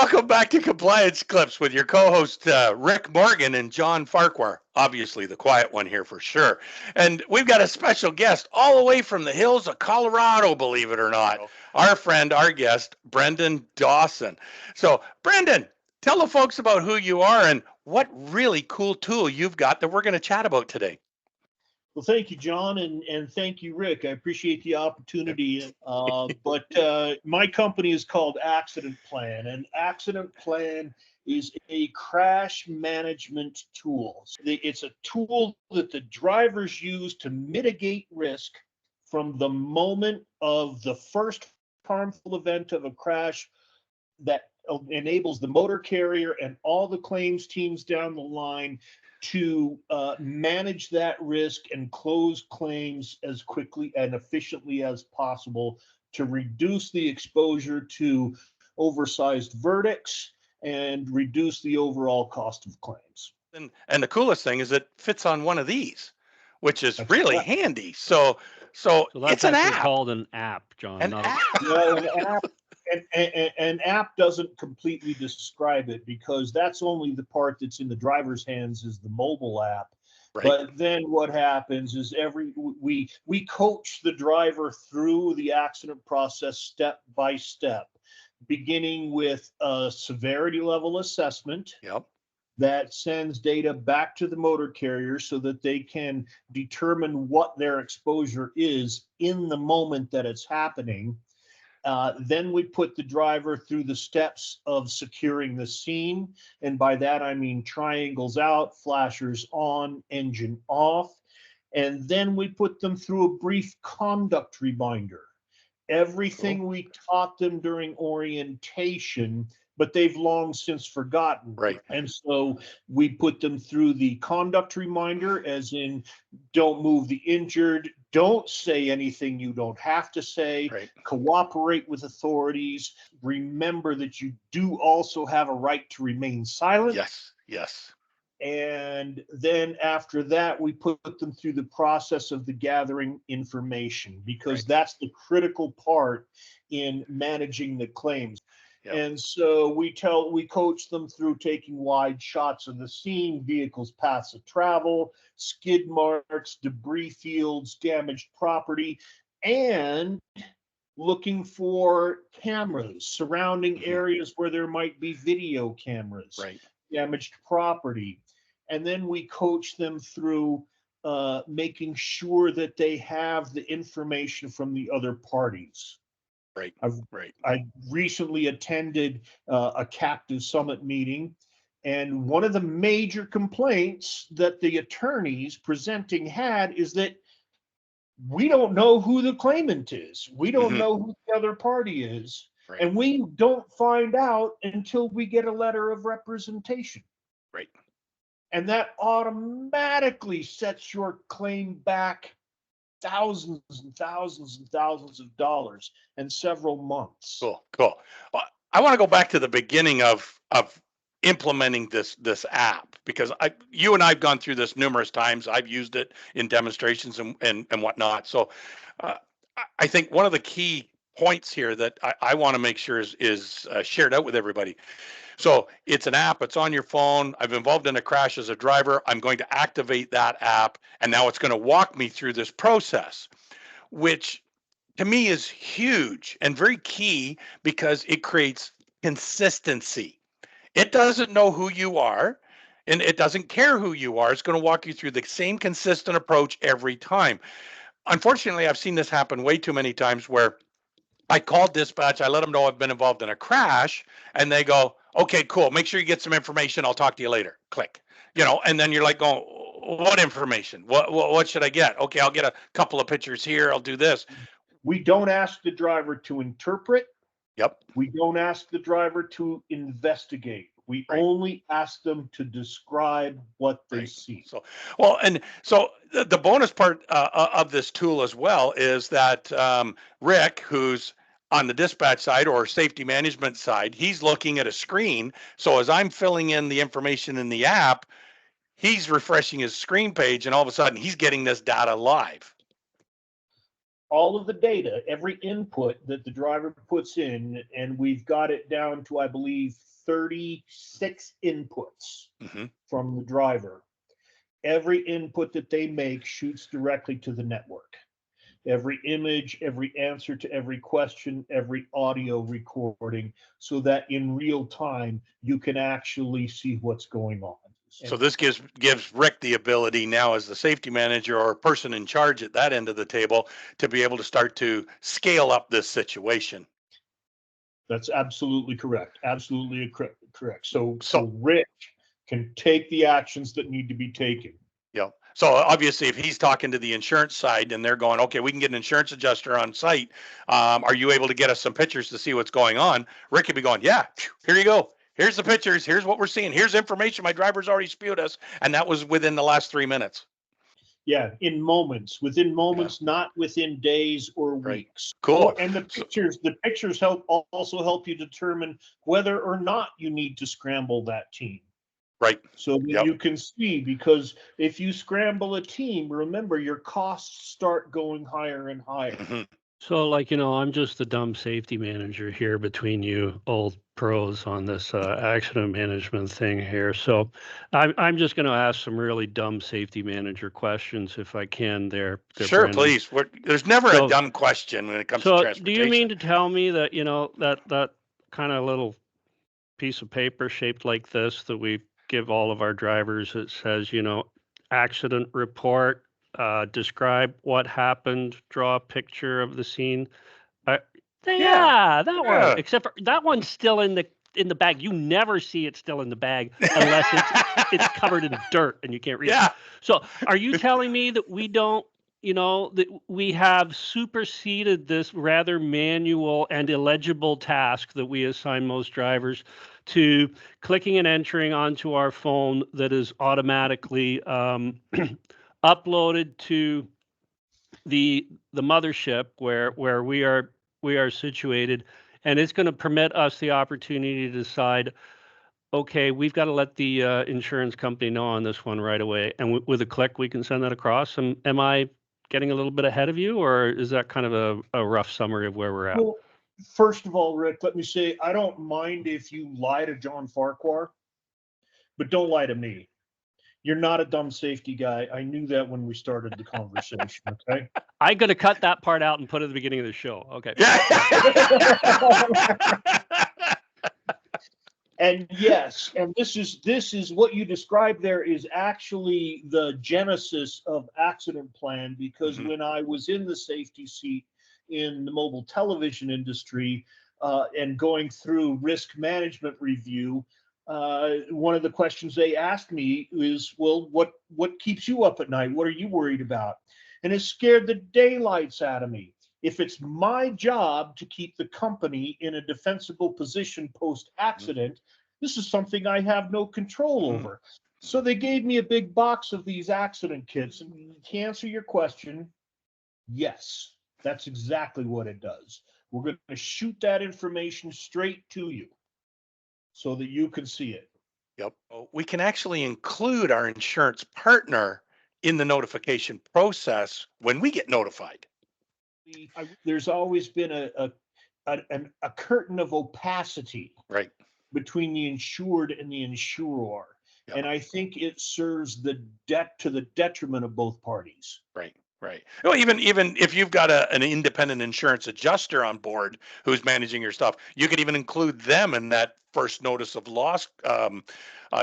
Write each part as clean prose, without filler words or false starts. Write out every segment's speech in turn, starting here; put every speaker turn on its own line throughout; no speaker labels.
Welcome back to Compliance Clips with your co-host Rick Morgan and John Farquhar. Obviously, the quiet one here for sure. And we've got a special guest all the way from the hills of Colorado, believe it or not. Our friend, our guest, Brendan Dawson. So, Brendan, tell the folks about who you are and what really cool tool you've got that we're going to chat about today.
Well, thank you, John, and thank you, Rick. I appreciate the opportunity. But my company is called Accident Plan, and Accident Plan is a crash management tool. It's a tool that the drivers use to mitigate risk from the moment of the first harmful event of a crash that enables the motor carrier and all the claims teams down the line to manage that risk and close claims as quickly and efficiently as possible to reduce the exposure to oversized verdicts and reduce the overall cost of claims.
And the coolest thing is it fits on one of these, which is really handy. So
that's
it's an
actually
app.
called an app, John.
An app.
Well, an app doesn't completely describe it because that's only the part that's in the driver's hands is the mobile app. Right. But then what happens is we coach the driver through the accident process step by step, beginning with a severity level assessment.
Yep.
That sends data back to the motor carrier so that they can determine what their exposure is in the moment that it's happening. Then we put the driver through the steps of securing the scene. And by that, I mean triangles out, flashers on, engine off. And then we put them through a brief conduct reminder. Everything we taught them during orientation, but they've long since forgotten.
Right.
And so we put them through the conduct reminder, as in don't move the injured, don't say anything you don't have to say, cooperate with authorities, remember that you do also have a right to remain silent.
Yes.
And then after that, we put them through the process of the gathering information, because that's the critical part in managing the claims. Yep. And so we coach them through taking wide shots of the scene, vehicles' paths of travel, skid marks, debris fields, damaged property, and looking for cameras, surrounding areas where there might be video cameras, damaged property. And then we coach them through making sure that they have the information from the other parties. I recently attended a captive summit meeting, and one of the major complaints that the attorneys presenting had is that we don't know who the claimant is. We don't know who the other party is. And we don't find out until we get a letter of representation.
Right.
And that automatically sets your claim back thousands and thousands and thousands of dollars and several months.
Cool. Well, I want to go back to the beginning of implementing this app, because you and I've gone through this numerous times. I've used it in demonstrations and whatnot. So I think one of the key points here that I want to make sure is shared out with everybody. So it's an app, it's on your phone. I've been involved in a crash as a driver. I'm going to activate that app, and now it's going to walk me through this process, which to me is huge and very key because it creates consistency. It doesn't know who you are, and it doesn't care who you are. It's going to walk you through the same consistent approach every time. Unfortunately, I've seen this happen way too many times where I called dispatch, I let them know I've been involved in a crash, and they go, okay, cool, make sure you get some information, I'll talk to you later. Click. And then you're like going, what information? What should I get? Okay, I'll get a couple of pictures here, I'll do this.
We don't ask the driver to interpret.
Yep.
We don't ask the driver to investigate. We only ask them to describe what they see.
So the bonus part of this tool as well is that Rick, who's on the dispatch side or safety management side, he's looking at a screen. So as I'm filling in the information in the app, he's refreshing his screen page, and all of a sudden he's getting this data live.
all of the data, every input that the driver puts in, and we've got it down to, I believe, 36 inputs from the driver. Every input that they make shoots directly to the network. Every image, every answer to every question, every audio recording, so that in real time you can actually see what's going on.
So this gives Rick the ability now, as the safety manager or person in charge at that end of the table, to be able to start to scale up this situation.
That's absolutely correct. Absolutely correct. So Rick can take the actions that need to be taken.
Yeah. So obviously, if he's talking to the insurance side and they're going, okay, we can get an insurance adjuster on site. Are you able to get us some pictures to see what's going on? Rick could be going, yeah, here you go. Here's the pictures. Here's what we're seeing. Here's information my driver's already spewed us. And that was within the last 3 minutes.
Yeah, within moments, not within days or weeks.
Cool.
And the pictures also help you determine whether or not you need to scramble that team.
Right.
So that you can see, because if you scramble a team, remember, your costs start going higher and higher.
So, like, I'm just the dumb safety manager here between you old pros on this accident management thing here. So I'm just going to ask some really dumb safety manager questions if I can there.
Sure,
Brendan.
please. There's never a dumb question when it comes to transportation.
Do you mean to tell me that, that kind of little piece of paper shaped like this that we give all of our drivers, it says, accident report, describe what happened, draw a picture of the scene. That one. Except for that one's still in the bag. You never see it still in the bag unless it's covered in dirt and you can't read it. So are you telling me that we don't, that we have superseded this rather manual and illegible task that we assign most drivers to clicking and entering onto our phone that is automatically uploaded to the mothership where we are situated, and it's going to permit us the opportunity to decide, okay, we've got to let the insurance company know on this one right away, and with a click we can send that across. Am I getting a little bit ahead of you, or is that kind of a rough summary of where we're at?
Well, first of all, Rick, let me say, I don't mind if you lie to John Farquhar, but don't lie to me. You're not a dumb safety guy. I knew that when we started the conversation, okay?
I'm going to cut that part out and put it at the beginning of the show. Okay.
And yes, and this is what you described there is actually the genesis of Accident Plan, because when I was in the safety seat in the mobile television industry and going through risk management review, one of the questions they asked me is, well, what keeps you up at night? What are you worried about? And it scared the daylights out of me. If it's my job to keep the company in a defensible position post-accident, this is something I have no control over. So they gave me a big box of these accident kits. And to answer your question, yes, that's exactly what it does. We're going to shoot that information straight to you so that you can see it.
Yep. We can actually include our insurance partner in the notification process when we get notified.
There's always been a curtain of opacity between the insured and the insurer. Yep. And I think it serves the detriment of both parties.
Right. Well, even if you've got an independent insurance adjuster on board who's managing your stuff, you could even include them in that first notice of loss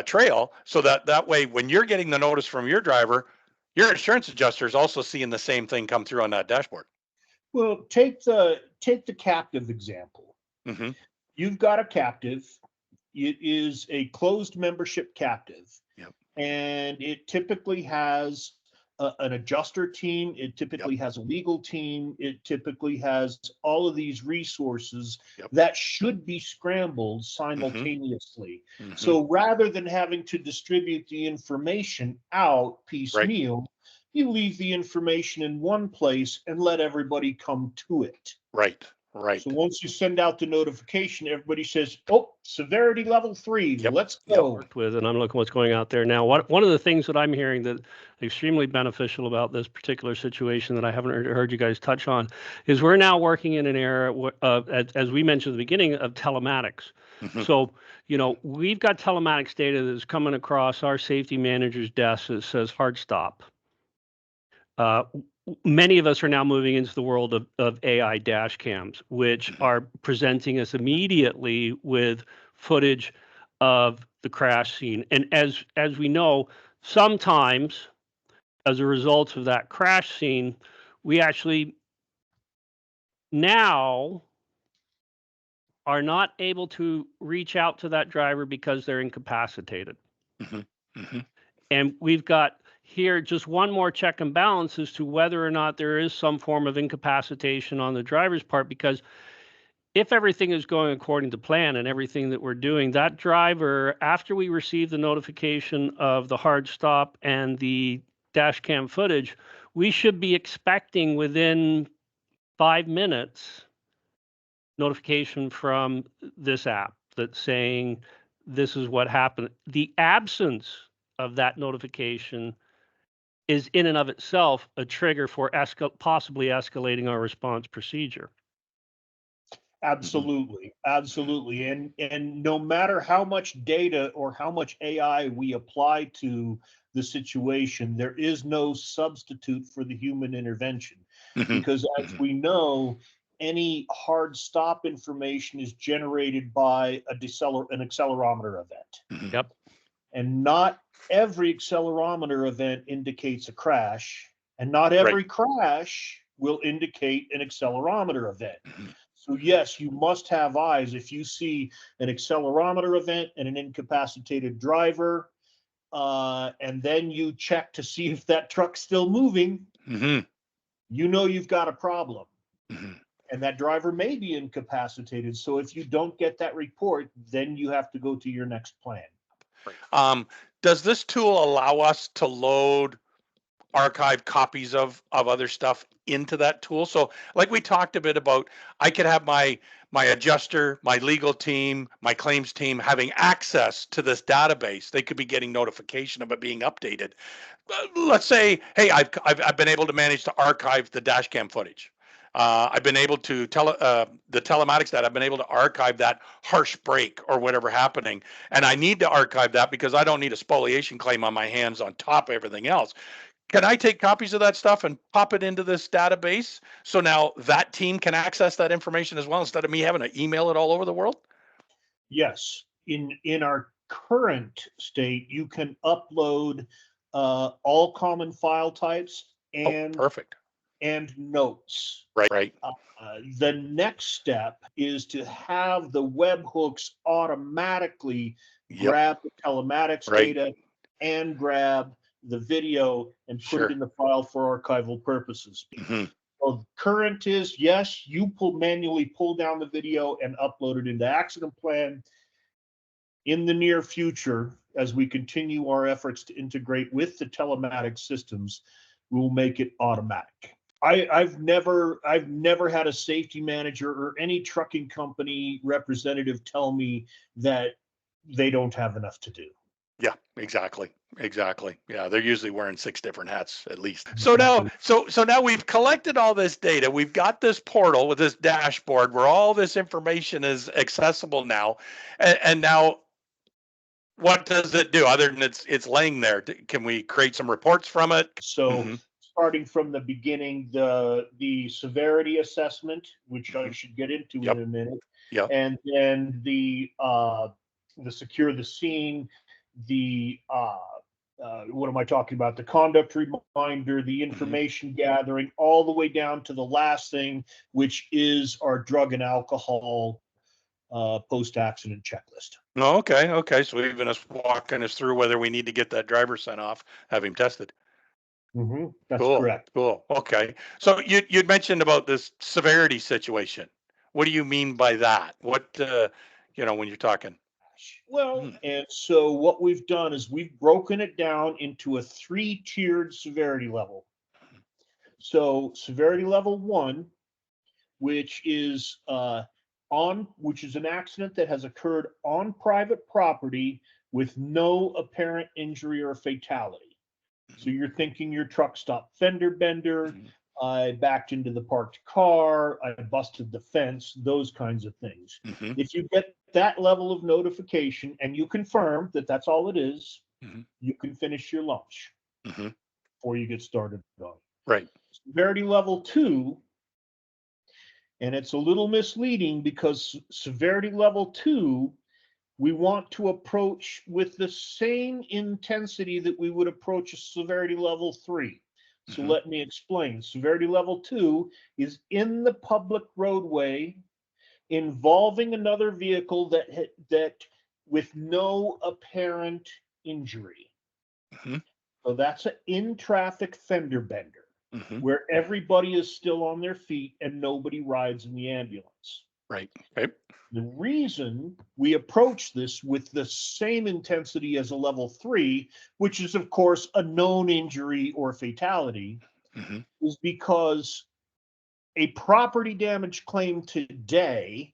trail, so that way when you're getting the notice from your driver, your insurance adjuster is also seeing the same thing come through on that dashboard.
Well, take the captive example. You've got a captive. It is a closed membership captive. Yep. And it typically has an adjuster team. It typically has a legal team. It typically has all of these resources that should be scrambled simultaneously. So rather than having to distribute the information out piecemeal, you leave the information in one place and let everybody come to it.
Right. Right.
So once you send out the notification, everybody says, "Oh, severity level 3,
Yep.
let's
Yep.
go."
Worked with, and I'm looking what's going out there now. One of the things that I'm hearing that extremely beneficial about this particular situation that I haven't heard you guys touch on is we're now working in an era of, as we mentioned at the beginning, of telematics.
Mhm.
So, we've got telematics data that's coming across our safety manager's desk that says hard stop. Many of us are now moving into the world of AI dash cams, which are presenting us immediately with footage of the crash scene. And as we know, sometimes as a result of that crash scene, we actually now are not able to reach out to that driver because they're incapacitated.
Mhm. Mhm.
And we've got here just one more check and balance as to whether or not there is some form of incapacitation on the driver's part, because if everything is going according to plan and everything that we're doing, that driver, after we receive the notification of the hard stop and the dash cam footage, we should be expecting within 5 minutes notification from this app that's saying this is what happened. The absence of that notification is in and of itself a trigger for possibly escalating our response procedure.
Absolutely, absolutely. And no matter how much data or how much AI we apply to the situation, there is no substitute for the human intervention.
Mhm.
Because as
Mhm.
we know, any hard stop information is generated by an accelerometer event.
Mhm.
Yep.
And not every accelerometer event indicates a crash, and not
Right.
every crash will indicate an accelerometer event.
Mhm.
So yes, you must have eyes. If you see an accelerometer event and an incapacitated driver, and then you check to see if that truck's still moving,
Mhm.
you know you've got a problem.
Mhm.
And that driver may be incapacitated. So if you don't get that report, then you have to go to your next plan.
Does this tool allow us to load archive copies of other stuff into that tool? So like we talked a bit about, I could have my adjuster, my legal team, my claims team having access to this database. They could be getting notification of it being updated. Let's say, hey, I've been able to manage to archive the dash cam footage. I've been able to the telematics that I've been able to archive that harsh break or whatever happening, and I need to archive that because I don't need a spoliation claim on my hands on top of everything else. Can I take copies of that stuff and pop it into this database so now that team can access that information as well instead of me having to email it all over the world?
Yes, in our current state, you can upload all common file types
Oh, perfect.
and notes.
Right.
The next step is to have the webhooks automatically
Yep.
grab the telematics
Right.
data and grab the video and put it
Sure.
in the file for archival purposes.
Hmm.
So current is, yes, you manually pull down the video and upload it into Accident Plan. In the near future, as we continue our efforts to integrate with the telematics systems, we'll make it automatic. I've never had a safety manager or any trucking company representative tell me that they don't have enough to do.
Yeah, exactly. Exactly. Yeah, they're usually wearing 6 different hats at least. So now we've collected all this data. We've got this portal with this dashboard where all this information is accessible now. And now what does it do other than it's laying there? Can we create some reports from it?
So
Hmm.
starting from the beginning, the severity assessment, which I
Hmm.
should get into
Yep.
in a minute,
Yep.
and then the secure the scene, the what am I talking about? The conduct reminder, the
Hmm.
information gathering, all the way down to the last thing, which is our drug and alcohol post-accident checklist.
Oh, okay. Okay. So even us walking us through whether we need to get that driver sent off, have him tested.
That's
Cool.
correct.
Cool. Okay. So you'd mentioned about this severity situation. What do you mean by that? What when you're talking?
Well,
Hmm.
and so what we've done is we've broken it down into a three-tiered severity level. So severity level 1 which is which is an accident that has occurred on private property with no apparent injury or fatality. So you're thinking your truck stopped fender bender, I backed into the parked car, I busted the fence, those kinds of things. If you get that level of notification and you confirm that that's all it is, you can finish your lunch before you get started on it.
Right.
Severity level 2, and it's a little misleading because severity level 2, we want to approach with the same intensity that we would approach a severity level 3. So let me explain. Severity level 2 is in the public roadway involving another vehicle that with no apparent injury. So that's an in-traffic fender bender where everybody is still on their feet and nobody rides in the ambulance.
Right. Right.
The reason we approach this with the same intensity as a level 3, which is, of course, a known injury or fatality, is because a property damage claim today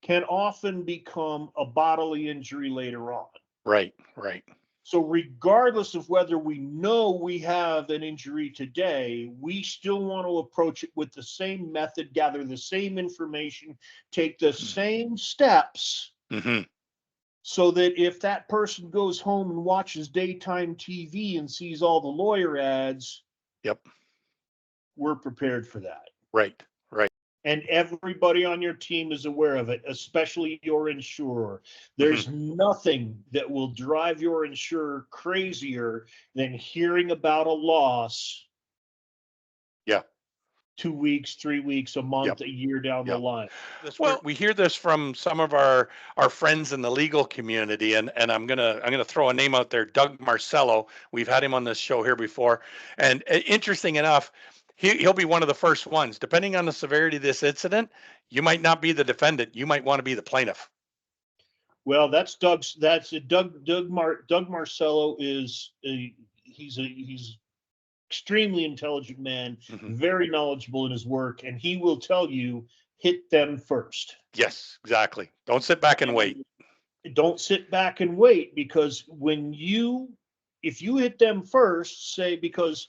can often become a bodily injury later on.
Right. Right.
So regardless of whether we know we have an injury today, we still want to approach it with the same method, gather the same information, take the same steps, so that if that person goes home and watches daytime TV and sees all the lawyer ads, we're prepared for that.
Right. Right.
And everybody on your team is aware of it, especially your insurer. There's nothing that will drive your insurer crazier than hearing about a loss 2 weeks, 3 weeks, a month, a year down the line.
Well, we hear this from some of our friends in the legal community, and I'm gonna throw a name out there, Doug Marcello. We've had him on this show here before, and interesting enough, he'll be one of the first ones. Depending on the severity of this incident, you might not be the defendant. You might want to be the plaintiff.
Well, that's Doug's. That's Doug Marcello is he's extremely intelligent man, very knowledgeable in his work, and he will tell you, hit them first.
Yes, exactly. Don't sit back and wait.
Don't sit back and wait, because if you hit them first, say, because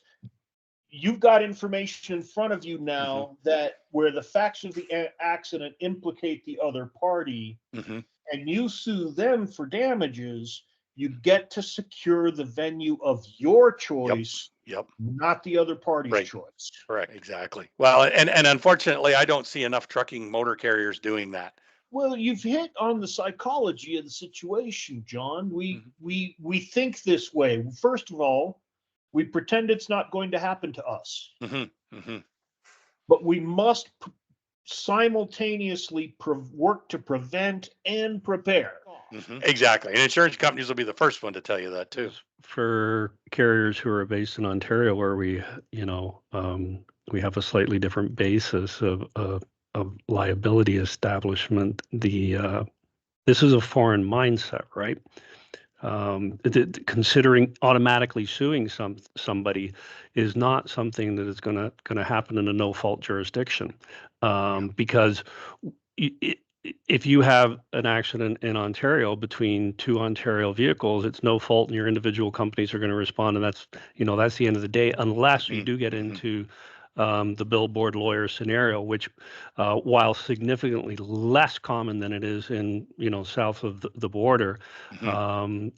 you've got information in front of you now that where the facts of the accident implicate the other party, and you sue them for damages, you get to secure the venue of your choice, not the other party's choice.
Correct. Exactly. Well, and unfortunately, I don't see enough trucking motor carriers doing that.
Well, you've hit on the psychology of the situation, John. We think this way. First of all, we pretend it's not going to happen to us. But we must simultaneously work to prevent and prepare.
Exactly. And insurance companies will be the first one to tell you that too.
For carriers who are based in Ontario, where we have a slightly different basis of liability establishment, this is a foreign mindset, right? Considering automatically suing somebody is not something that is going to happen in a no-fault jurisdiction, because if you have an accident in Ontario between two Ontario vehicles, it's no fault, and your individual companies are going to respond, and that's the end of the day, unless you do get into the billboard lawyer scenario, which, while significantly less common than it is in south of the border,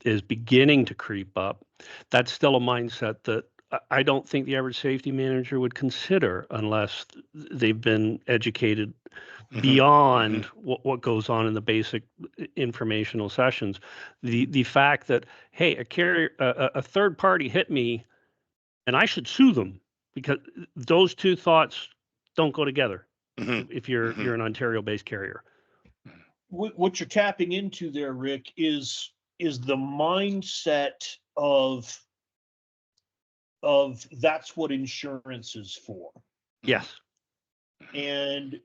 is beginning to creep up. That's still a mindset that I don't think the average safety manager would consider unless they've been educated beyond what goes on in the basic informational sessions. The fact that, hey, a third party hit me and I should sue them, because those two thoughts don't go together if you're an Ontario-based carrier.
What you're tapping into there, Rick, is the mindset of that's what insurance is for.
Yes.
And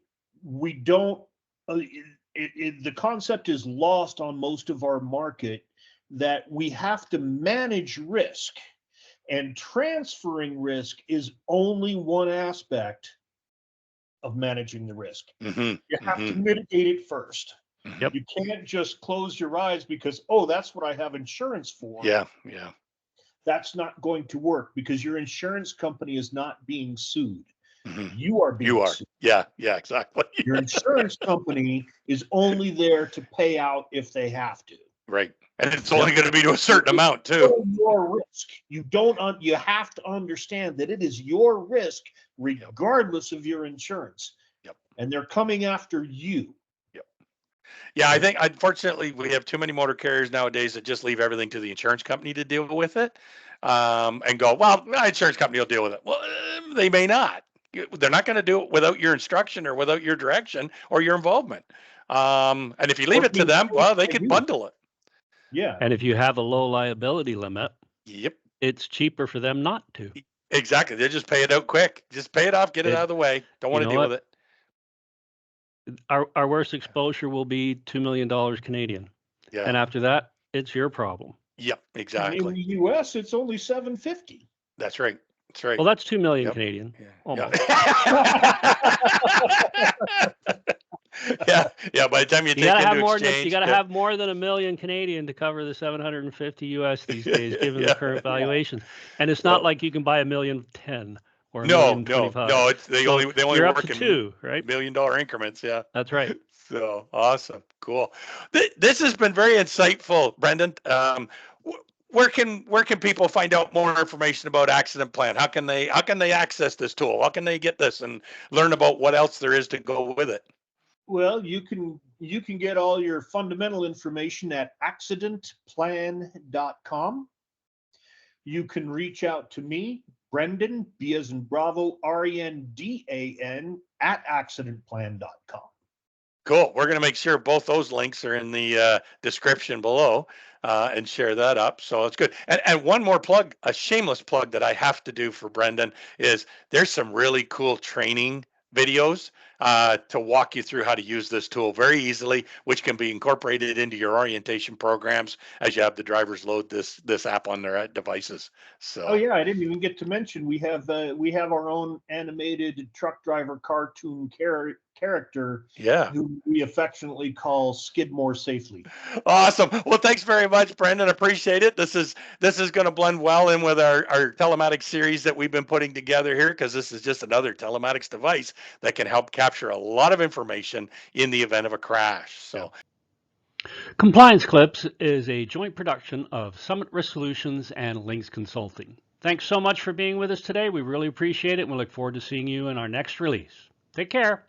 we don't, the concept is lost on most of our market that we have to manage risk, and transferring risk is only one aspect of managing the risk.
Mm-hmm.
You have to mitigate it first.
Yep.
You can't just close your eyes because, oh, that's what I have insurance for.
Yeah, yeah.
That's not going to work because your insurance company is not being sued.
Mm-hmm.
You are being
You are.
sued.
Yeah, yeah, exactly.
Your insurance company is only there to pay out if they have to.
Right. And it's only going to be to a certain amount too.
It's your risk. You you have to understand that it is your risk regardless of your insurance.
Yep.
And they're coming after you.
Yep. Yeah, I think unfortunately we have too many motor carriers nowadays that just leave everything to the insurance company to deal with it, and go, well, my insurance company will deal with it. Well, they may not. They're not going to do it without your instruction or without your direction or your involvement. And if you leave it to them, well, they could bundle it.
Yeah.
And if you have a low liability limit,
Yep.
it's cheaper for them not to.
Exactly. They just pay it out quick. Just pay it off, get it out of the way. Don't want to deal with it.
Our worst exposure will be $2 million Canadian.
Yeah.
And after that, it's your problem.
Yep,
In
exactly.
the US, it's only $750.
That's right. That's right.
Well, that's 2 million Canadian.
Yeah.
Almost.
Yeah. By the time you take
gotta have
into
more
exchange,
you got to have more than $1 million Canadian to cover the 750 US these days, given the current valuations. And it's not like you can buy $1,010,000 or $1,025,000.
No. It's they only
you're up
work
to
in
two, right?
$1 million increments. Yeah,
that's right.
So awesome, cool. This has been very insightful, Brendan. Where can people find out more information about Accident Plan? How can they access this tool? How can they get this and learn about what else there is to go with it?
Well, you can get all your fundamental information at accidentplan.com. You can reach out to me, Brendan, B as in Bravo, RENDAN, at accidentplan.com.
Cool. We're going to make sure both those links are in the description below and share that up. So it's good. And one more plug, a shameless plug that I have to do for Brendan is there's some really cool training videos to walk you through how to use this tool very easily, which can be incorporated into your orientation programs as you have the drivers load this app on their devices. So.
Oh yeah, I didn't even get to mention we have our own animated truck driver cartoon character.
Yeah.
Who we affectionately call Skidmore Safely.
Awesome. Well, thanks very much, Brendan. Appreciate it. This is going to blend well in with our telematics series that we've been putting together here, because this is just another telematics device that can help capture a lot of information in the event of a crash. So.
Compliance Clips is a joint production of Summit Risk Solutions and Links Consulting. Thanks so much for being with us today. We really appreciate it, and we look forward to seeing you in our next release. Take care.